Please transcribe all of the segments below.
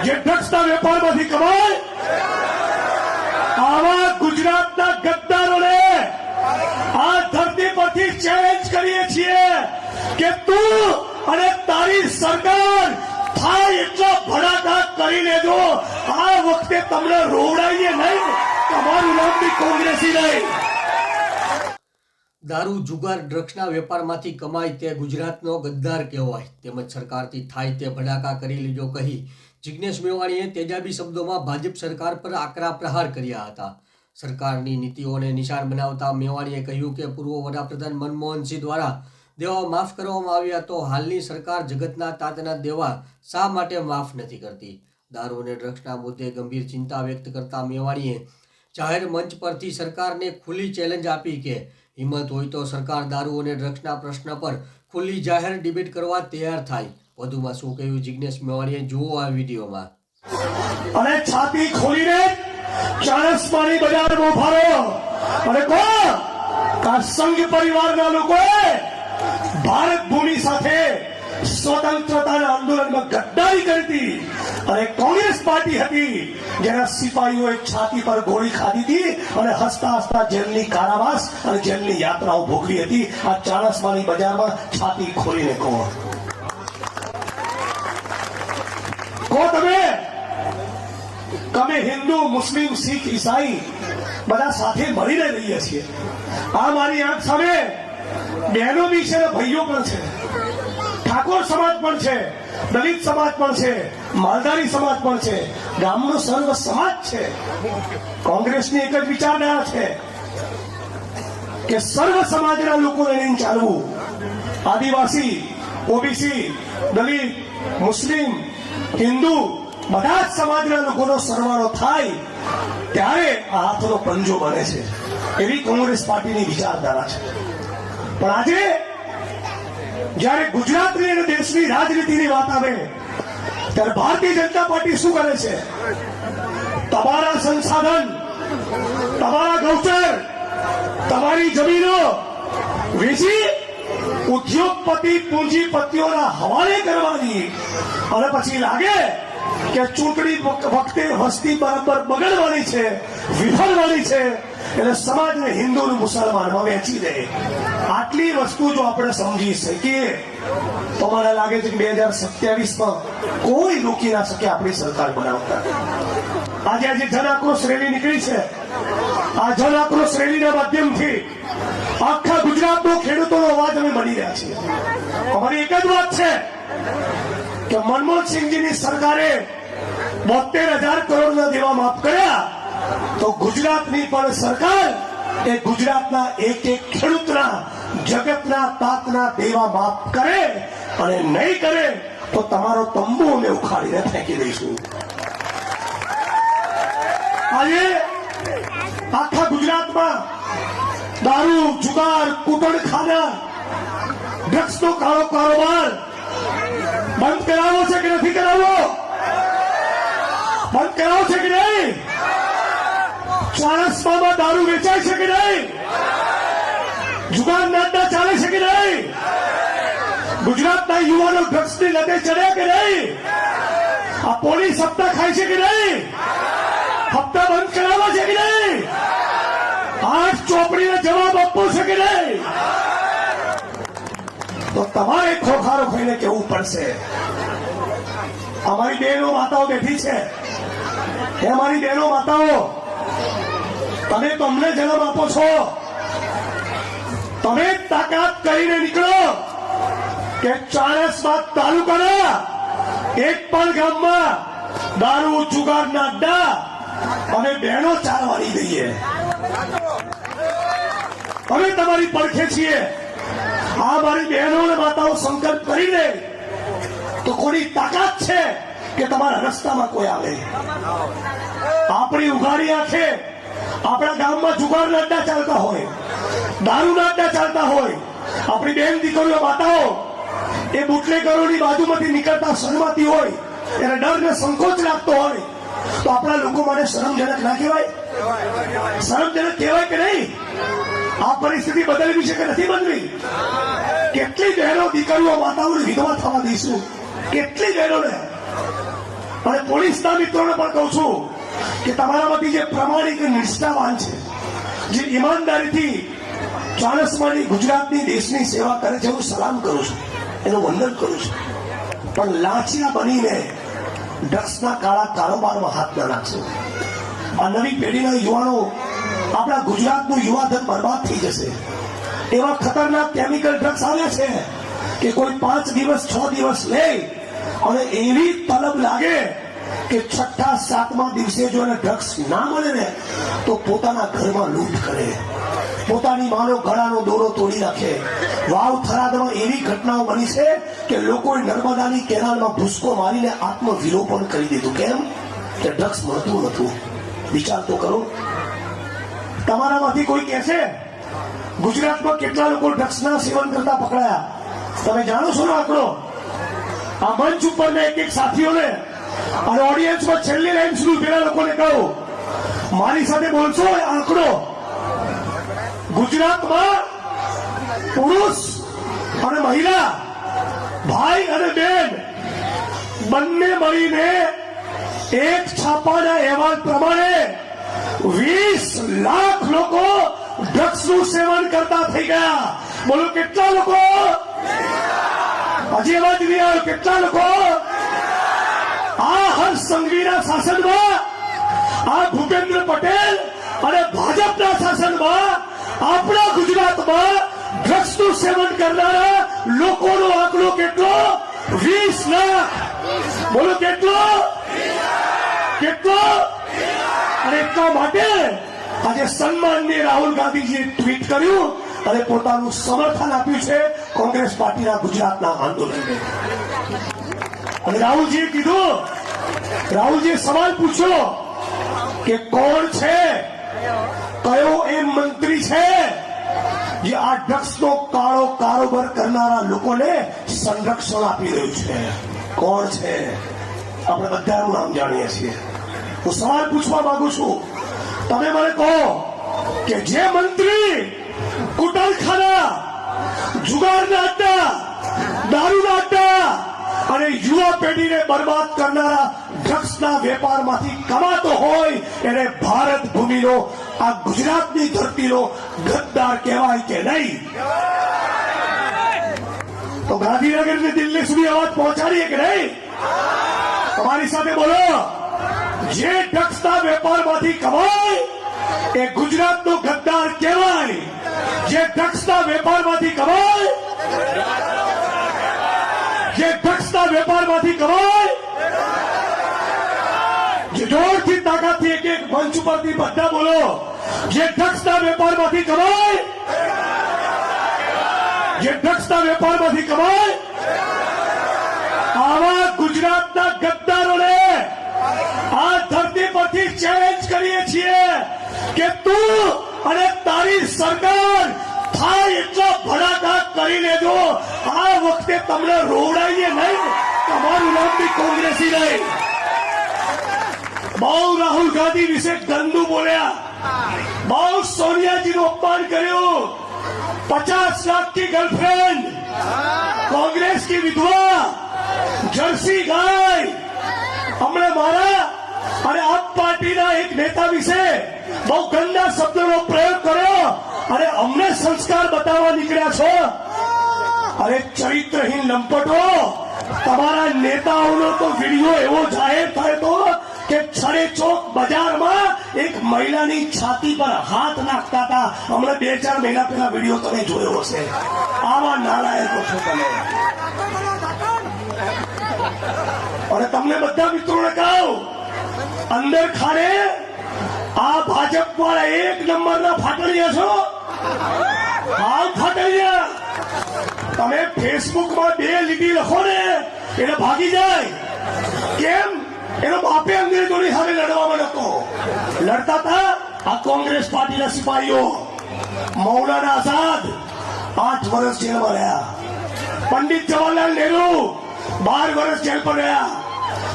જે ડ્રગ્સના વેપારમાંથી કમાય આવા ગુજરાતના ગદ્દારોને આ ધરતી પરથી ચેલેન્જ કરીએ છીએ કે તું અને તારી સરકાર થાય એટલા ભડાકા કરી લેજો. આ વખતે તમને રોવડાઈએ નહીં, તમારું નામ બી કોંગ્રેસી નહીં. દારૂ, જુગાર, ડ્રગ્સના વેપારમાંથી કમાય તે ગુજરાતનો ગદ્દાર કહેવાય તેમજ સરકારથી થાય તે ભડાકા કરી લેજો કહી જિગ્નેશ મેવાણીએ તેજાબી શબ્દોમાં ભાજપ સરકાર પર આકરા પ્રહાર કર્યા હતા. સરકારની નીતિઓને નિશાન બનાવતા મેવાણીએ કહ્યું કે પૂર્વ વડાપ્રધાન મનમોહનસિંહ દ્વારા દેવા માફ કરવામાં આવ્યા તો હાલની સરકાર જગતના તાતના દેવા શા માટે માફ નથી કરતી. દારૂ અને ડ્રગ્સના મુદ્દે ગંભીર ચિંતા વ્યક્ત કરતા મેવાણીએ જાહેર મંચ પરથી સરકારને ખુલ્લી ચેલેન્જ આપી કે હિંમત હોય તો સરકાર દારૂ અને ડ્રગ્સના પ્રશ્ન પર ખુલ્લી જાહેર ડિબેટ કરવા તૈયાર થાય. વધુમાં શું કહ્યું જિગ્નેશ મેવાણીએ, જુઓ આ વિડીયોમાં. અને છાતી ખોલીને ચાણસ્માની બજારમાં ઉભારો અને કા સંઘ પરિવારના લોકોએ ભારત ભૂમિ સાથે સ્વતંત્રતાના આંદોલનમાં ગદ્દારી કરી હતી અને કોંગ્રેસ પાર્ટી હતી જેના સિપાહીઓએ છાતી પર ગોળી ખાધી હતી અને હસતા હસતા જેલની કારાવાસ અને જેલની યાત્રાઓ ભોગવી હતી. આ ચાણસ્માની બજારમાં છાતી ખોલીને કહો તમે હિન્દુ, મુસ્લિમ, શીખ, ઈસાઈ બધા સાથે મળીને રહીએ છીએ. આ મારી આંખ સામે બહેનો બી છે, ભાઈઓ પણ છે, ઠાકોર સમાજ પણ છે, દલિત સમાજ પણ છે, માલધારી સમાજ પણ છે, ગામનો સર્વ સમાજ છે. કોંગ્રેસની એક જ વિચારધારા છે કે સર્વ સમાજના લોકોને લઈને ચાલવું. આદિવાસી, ઓબીસી, દલિત, મુસ્લિમ, હિન્દુ બધા જ સમાજના લોકોનો સરવાળો થાય ત્યારે આ હાથનો પંજો બને છે. એવી કોંગ્રેસ પાર્ટીની વિચારધારા છે. પણ આજે જયારે ગુજરાતની અને દેશની રાજનીતિની વાત આવે ત્યારે ભારતીય જનતા પાર્ટી શું કરે છે? તમારા સંસાધન, તમારા ગૌચર, તમારી જમીનો વેચી ઉદ્યોગપતિ, પૂંજીપતિઓના હવાલે કરવાની અને પછી લાગે કે ચૂંટણી વખતે વસ્તી બરાબર બગડવાની છે, વિફળવાની છે એટલે સમાજને હિન્દુ અને મુસલમાનમાં વહેંચી દે. આટલી વસ્તુ જો આપણે સમજી શકીએ તો મને લાગે છે કે 2027માં કોઈ રોકી ના શકે આપણી સરકાર બનાવતા. આજે જન આક્રોશ રેલી નીકળી છે. આ જન આક્રોશ રેલીના માધ્યમથી આખા ગુજરાતનો ખેડૂતોનો અવાજ અમે બની રહ્યા છીએ. અમારી એક જ વાત છે કે મનમોહનસિંહજીની સરકારે 72,000 કરોડના દેવા માફ કર્યા તો ગુજરાતની પણ સરકાર એ ગુજરાતના એક એક ખેડૂતના, જગતના તાતના દેવા માફ કરે અને નહીં કરે તો તમારો તંબુ અમે ઉખાડીને ફેંકી દઈશું. આજે આખા ગુજરાતમાં દારૂ, જુગાર, કૂટણખાના, ડ્રગ્સનો કાળો કારોબાર બંધ કરાવો છે કે નથી કરાવવો? બંધ કરાવો છે કે નહીં? ચાણસ્મામાં દારૂ વેચાય છે કે નહીં? જુગાર નાદા ચાલે છે કે નહીં? ગુજરાતના યુવાનો ડ્રગ્સની લતે ચડ્યા કે નહીં? આ પોલીસ હપ્તા ખાય છે કે નહીં? હપ્તા બંધ કરાવવા છે કે નહીં? 8 ચોપડીને જવાબ આપવો છે કે નહીં? તો તમારે ખોખારો ખાઈને કેવું પડશે. અમારી બહેનો માતાઓ બેઠી છે. એ અમારી બહેનો માતાઓ, તમે તમને જન્મ આપો છો, તમે તાકાત કરીને નીકળો કે ચાણસ્મા તાલુકાના એક પણ ગામમાં દારૂ, જુગારના અડ્ડા અમે બહેનો ચાલવાની દઈએ. અમે તમારી પડખે છીએ. આ મારી બહેનો અને માતાઓ સંકલ્પ કરી દે તો કોની તાકાત છે કે તમારા રસ્તામાં કોઈ આવે? આપણી ઉઘાડી આંખે આપણા ગામમાં જુગારના અડ્ડા ચાલતા હોય, દારૂના અડ્ડા ચાલતા હોય, આપણી બેન દીકરીઓ, માતાઓ એ બુટલેગરોની બાજુમાંથી નીકળતા શરમાતી હોય, એને ડર ને સંકોચ લાગતો હોય તો આપણા લોકો માટે શરમજનક ના કહેવાય? શરમજનક કહેવાય કે નહીં? આ પરિસ્થિતિ બદલવી છે કે નથી બદલવી? કેટલી બહેનો, દીકરીઓ, માતાઓને વિધવા થવા દઈશું? કેટલી બહેનોને? અને પોલીસના મિત્રોને પણ કહું છું કે તમારામાંથી જે પ્રામાણિક નિષ્ઠાવાન છે, જે ઈમાનદારીથી ચાણસમાની ગુજરાતની દેશની સેવા કરે છે, હું સલામ કરું છું, એનું વંદન કરું છું. પણ લાંચિયા બનીને ડ્રગ્સના કાળા કારોબારમાં હાથ ન નાખશો. આ નવી પેઢીના યુવાનો, આપણા ગુજરાતનું યુવાધન બરબાદ થઈ જશે. એવા ખતરનાક કેમિકલ ડ્રગ્સ આવે છે કે કોઈ 5 દિવસ 6 દિવસ લે અને એવી તલબ લાગે કે 6થા 7મા દિવસે જો એને ડ્રગ્સ ના મળે ને તો પોતાના ઘરમાં લૂંટ કરે, પોતાની માનો ગળાનો દોરો તોડી નાખે. વાવ થરાદમાં એવી ઘટનાઓ બની છે કે લોકોએ નર્મદાની કેનાલમાં ભૂસકો મારીને આત્મવિલોપન કરી દીધું. કેમ? કે ડ્રગ્સ મળતું નતું. વિચાર તો કરો. તમારામાંથી કોઈ કહેશે ગુજરાતમાં કેટલા લોકો ડ્રગ્સના સેવન કરતા પકડાયા? તમે જાણો છો ને આંકડો? આ મંચ ઉપર મેં એક સાથીઓને અને ઓડિયન્સમાં છેલ્લી લાઈન સુધી પેલા લોકોને કહું, મારી સાથે બોલશો એ આંકડો. ગુજરાતમાં પુરુષ અને મહિલા, ભાઈ અને બેન બંને મળીને એક છાપાના અહેવાલ પ્રમાણે 20 લાખ લોકો ડ્રગ્સનું સેવન કરતા થઈ ગયા. બોલો કેટલા લોકો? હજી અવાજ નહીં આવ્યો. કેટલા લોકો? આ હર્ષ સંઘવીના શાસનમાં, આ ભૂપેન્દ્ર પટેલ અને ભાજપના શાસનમાં આપણા ગુજરાતમાં ડ્રગ્સનું સેવન કરનારા લોકોનો આંકડો કેટલો? 20 લાખ. બોલો કેટલો? કેટલો? અને એટલા માટે આજે સન્માનનીય રાહુલ ગાંધીજીએ ટ્વીટ કર્યું અને પોતાનું સમર્થન આપ્યું છે કોંગ્રેસ પાર્ટીના ગુજરાતના આંદોલનને. અને રાહુલજીએ કીધું, રાહુલજીએ સવાલ પૂછ્યો કે કોણ છે, કયો એ મંત્રી છે જે આ ડ્રગ્સનો કાળો કારોબાર કરનારા લોકોને સંરક્ષણ આપી રહ્યું છે? કોણ છે? આપણે બધાનું નામ જાણીએ છીએ. હું સવાલ પૂછવા માંગુ છું, તમે મને કહો કે જે મંત્રી કુટલખાના, જુગારના અડ્ડા, દારૂના અડ્ડા અને યુવા પેઢીને બરબાદ કરનારા ડ્રગ્સના વેપારમાંથી કમાતો હોય એને ભારત ભૂમિનો, આ ગુજરાતની ધરતીનો ગદ્દાર કહેવાય કે નહીં? તો ગાંધીનગરથી દિલ્હી સુધી અવાજ પહોંચાડીએ કે નહીં? તમારી સાથે બોલો. જે ડ્રગ્સના વેપારમાંથી કમાય એ ગુજરાતનો ગદ્દાર કહેવાય. જે ડ્રગ્સના વેપારમાંથી કમાય, જે ડ્રગ્સના વેપારમાંથી કમાય, જે જોરથી તાકાતથી એક એક મંચ ઉપરથી બધા બોલો. જે ડ્રગ્સના વેપારમાંથી કમાય, જે ડ્રગ્સના વેપારમાંથી કમાય, આવા ગુજરાતના ગદ્દારોને આ ધરતી પરથી ચેલેન્જ કરીએ છીએ કે તું અને તારી સરકાર થાય એટલા ભડાકા કરી લેજો. આ વખતે તમને રોવડાઈએ નહીં. તમારું નામ બી કોંગ્રેસી નહીં. બહુ રાહુલ ગાંધી વિશે ગંદુ બોલ્યા, બહુ સોનિયાજીનું અપમાન કર્યું. 50 लाख की गर्लफ्रेंड, कांग्रेस की विधवा, जर्सी गाय. हमने मारा અને આપ પાર્ટીના એક નેતા વિશે બહુ ગંદા શબ્દોનો પ્રયોગ કર્યો અને અમને સંસ્કાર બતાવવા નીકળ્યા છો. અરે ચરિત્રહીન લંપટો, તમારા નેતાઓનો તો વિડીયો એવો જાહેર થાય તો કે છડે ચોક બજારમાં એક મહિલાની છાતી પર હાથ નાખતા હતા. હમણાં 2-4 મહિના પહેલા વિડીયો તમે જોયો હશે. આવા નાલાયકો છો તમે. અને તમને બધા મિત્રોને કહું, અંદર ખાને આ ભાજપ વાળા 1 નંબરના ફાટડિયા છો. હાલ ફાટડિયા. તમે ફેસબુકમાં 2 લીટી લખો ને એટલે ભાગી જાય. કેમ? એનો બાપે અંગ્રેજોની સામે લડવામાં નતો. લડતા હતા આ કોંગ્રેસ પાર્ટીના સિપાહીઓ. મૌલાના આઝાદ 8 વર્ષ જેલમાં રહ્યા. પંડિત જવાહરલાલ નહેરુ 12 વર્ષ જેલ પર રહ્યા.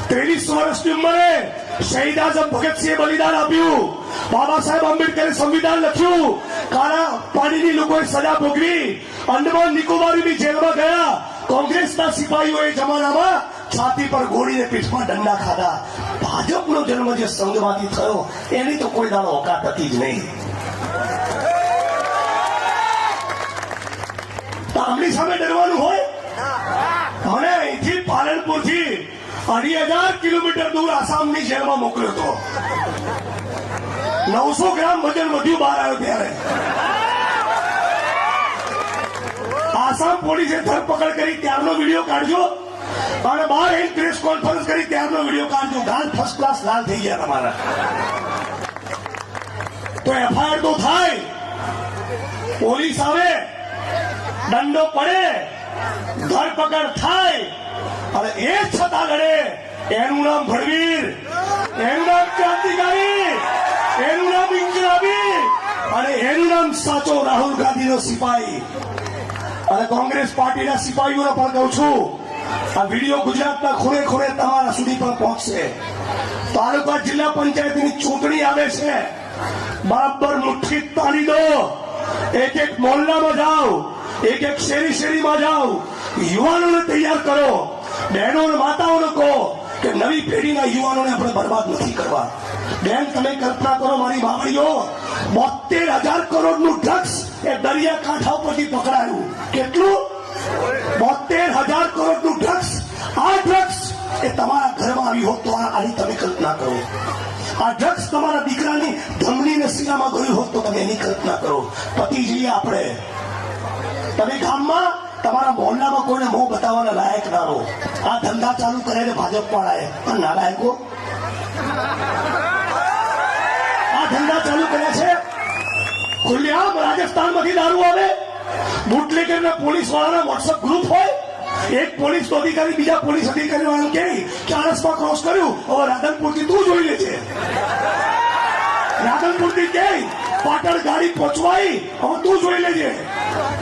23 વર્ષની ઉંમરે શહીદ આઝમ ભગતસિંહે બલિદાન આપ્યું. બાબા સાહેબ આંબેડકરે સંવિધાન લખ્યું. કાળા પાણીની લોકોએ સજા ભોગવી. અંડમાન નિકોબારની જેલમાં ગયા. કોંગ્રેસના સિપાહીઓ એ જમાનામાં છાતી પર ગોળીને પીઠમાં દંડા ખાધા. ભાજપનો જન્મ જે સંઘમાંથી થયો એની તો કોઈ દાડો ઓકાત હતી જ નહીં. તો આમની સામે ડરવાનું હોય? મને અહીંથી પાલનપુરથી 2,500 કિલોમીટર દૂર આસામની જેલમાં મોકલ્યો હતો. 900 ગ્રામ વજન વધ્યું બહાર આવ્યો ત્યારે. આસામ પોલીસે ધરપકડ કરી ત્યારનો વિડીયો કાઢજો અને બહાર એક પ્રેસ કોન્ફરન્સ કરી ત્યારનો વિડીયો કાઢજો. ગાલ ફર્સ્ટ ક્લાસ લાલ થઈ ગયા તમારા. તો એફઆઈઆર તો થાય, પોલીસ આવે, દંડો પડે, ધરપકડ થાય અને એ છતાં લડે. એનું નામ ભડવીર, એનું નામ ક્રાંતિકારી, એનું નામ ઇન્કલાબી અને એનું નામ સાચો રાહુલ ગાંધીનો સિપાહી. અને કોંગ્રેસ પાર્ટીના સિપાહીઓને પણ કહું છું, આ વિડીયો ગુજરાતના ખૂણે ખૂણે તમારા સુધી પણ પહોંચશે. તાલુકા જિલ્લા પંચાયતની ચૂંટણી આવે છે, બરાબર મુઠ્ઠી તાળી દો. એક એક મોહલ્લામાં જાઓ, એક એક શેરી શેરીમાં જાઓ, યુવાનોને તૈયાર કરો. બહેનો અને માતાઓને કહો કે નવી પેઢીના યુવાનોને આપણે બરબાદ નથી કરવા. બેન, તમે કલ્પના કરો, મારી બાવળીઓ 72,000 કરોડનું ડ્રગ્સ એ દરિયાકાંઠા ઉપરથી પકડાયું. કેટલું? 72,000 કરોડનું ડ્રગ્સ. આ ડ્રગ્સ એ તમારા ઘરમાં આવી હોત તો આની તમે કલ્પના કરો. આ ડ્રગ્સ તમારા દીકરાની ધમનીને શિરામાં ગયું હોત તો તમે એની કલ્પના કરો. પતી જઈએ આપણે. તમે ગામમાં તમારા મોહલ્લામાં કોઈને મોં બતાવવાના લાયક ના રહો. આ ધંધા ચાલુ કરે છે ભાજપ વાળાએ. પણ નાલાયકો આ ધંધા ચાલુ કર્યા છે. ખુલ્લેઆમ રાજસ્થાનમાંથી દારૂ આવે, બુટલેગર ને પોલીસ વાળાના વોટ્સઅપ ગ્રુપ હોય. એક પોલીસ અધિકારી બીજા પોલીસ અધિકારી વાળાને કહે કે રસ્તા ક્રોસ કર્યું, હવે રાધનપુરથી તું જોઈ લેજે. રાધનપુરથી કહે પાટણ ગાડી પહોંચવાઈ, હવે તું જોઈ લેજે.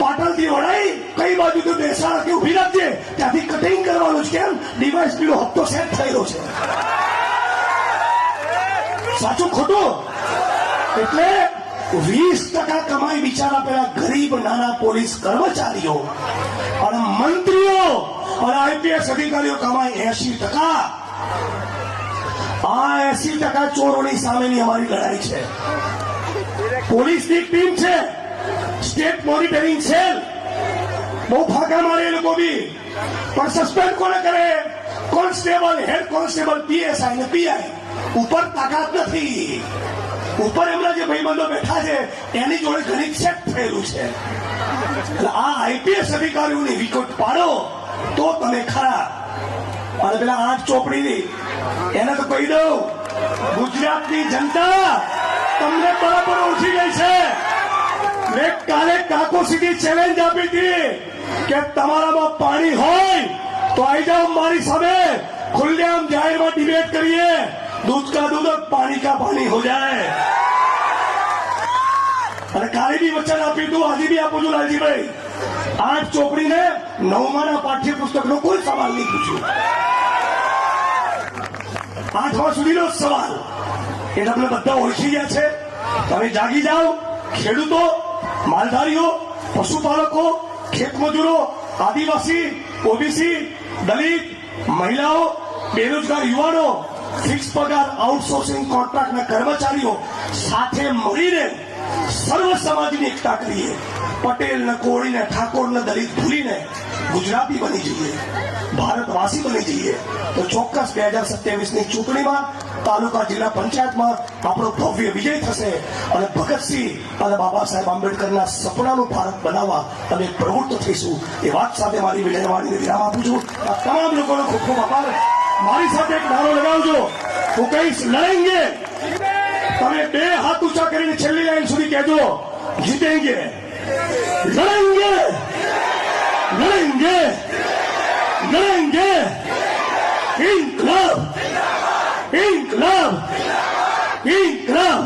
પાટણથી વડાઈ કઈ બાજુ તો બેસાડ કે ઉભી રાખજે, ત્યાંથી કટિંગ કરવાનું છે. કેમ? ડીવાયએસપી નો હપ્તો સેટ થયેલો છે. સાચું ખોટું? એટલે 20% કમાઈ બિચારા પેલા ગરીબ નાના પોલીસ કર્મચારીઓ અને મંત્રીઓ અને આઈપીએસ અધિકારીઓ કમાય 80%. આ 80% ચોરોની સામેની અમારી લડાઈ છે. પોલીસની એક ટીમ છે, સ્ટેટ મોનિટરિંગ સેલ. બહુ ફાંકા મારે એ લોકો બી, પણ સસ્પેન્ડ કોને કરે? કોન્સ્ટેબલ, હેડ કોન્સ્ટેબલ, પીએસઆઈ ને પીઆઈ. ઉપર તાકાત નથી. ઉપર એમના જે ભાઈબંધો બેઠા છે એની જોડે ઘણી સેટ થયેલું છે. એટલે આ આઈપીએસ અધિકારીઓની વિકટ પાડો તો તમે ખરા. અને પેલા 8 ચોપડીની એને તો કહી દઉં, ગુજરાતની જનતા તમને બરાબર ઓળખી ગઈ છે. મેં કાલે કાકો સીધી ચેલેન્જ આપી હતી કે તમારામાં પાણી હોય તો આવી જાઓ મારી સામે, ખુલ્લેઆમ જાહેરમાં ડિબેટ કરીએ. दूध का दूध और पानी का पानी हो जाए. અને કાલે બી વચન આપ્યું હતું, આજે બી આપું છું લાલજીભાઈ. 8 ચોપડીને 9માના પાઠ્યપુસ્તકનો કોઈ સવાલ નહીં પૂછ્યું. 8મા સુધીનો સવાલ એ તમને બધા ઓળખી ગયા છે. તમે જાગી જાઓ. ખેડૂતો, માલધારીઓ, પશુપાલકો, ખેતમજૂરો, આદિવાસી, ઓબીસી, દલિત, મહિલાઓ, બેરોજગાર યુવાનો, ફિક્સ પગાર આઉટસોર્સિંગ કોન્ટ્રાક્ટના કર્મચારીઓ સાથે મળીને સર્વ સમાજની એકતા કરીએ. પટેલ ને કોળી ને ઠાકોર ને દલિત ભૂલીને ગુજરાતી બની જઈએ, ભારતવાસી બની જઈએ તો ચોક્કસ 2027ની ચૂંટણીમાં તાલુકા જિલ્લા પંચાયતમાં આપણો ભવ્ય વિજય થશે. અને ભગતસિંહ અને બાબા સાહેબ આંબેડકરના સપનાનું ભારત બનાવવા અમે પ્રવૃત્ત થઈશું. એ વાત સાથે મારી વિનયવાણીને વિરામ આપું છું. આ તમામ લોકોનો ખૂબ ખૂબ આભાર. મારી સાથે એક નારો લગાવજો. હું કહીશ લડેંગે. તમે 2 હાથ ઊંચા કરીને છેલ્લી લાઈન સુધી કહેજો, જીતેંગે, લડેંગે, લડેંગે, लड़ेंगे. इंकलाब, इंकलाब, इंकलाब.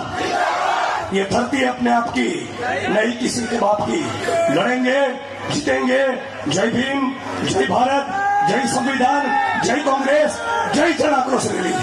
ये धरती अपने आप की, नहीं किसी के बाप की. लड़ेंगे, जीतेंगे. जय भीम, जय भारत, जय संविधान, जय कांग्रेस, जय जन आक्रोश रैली.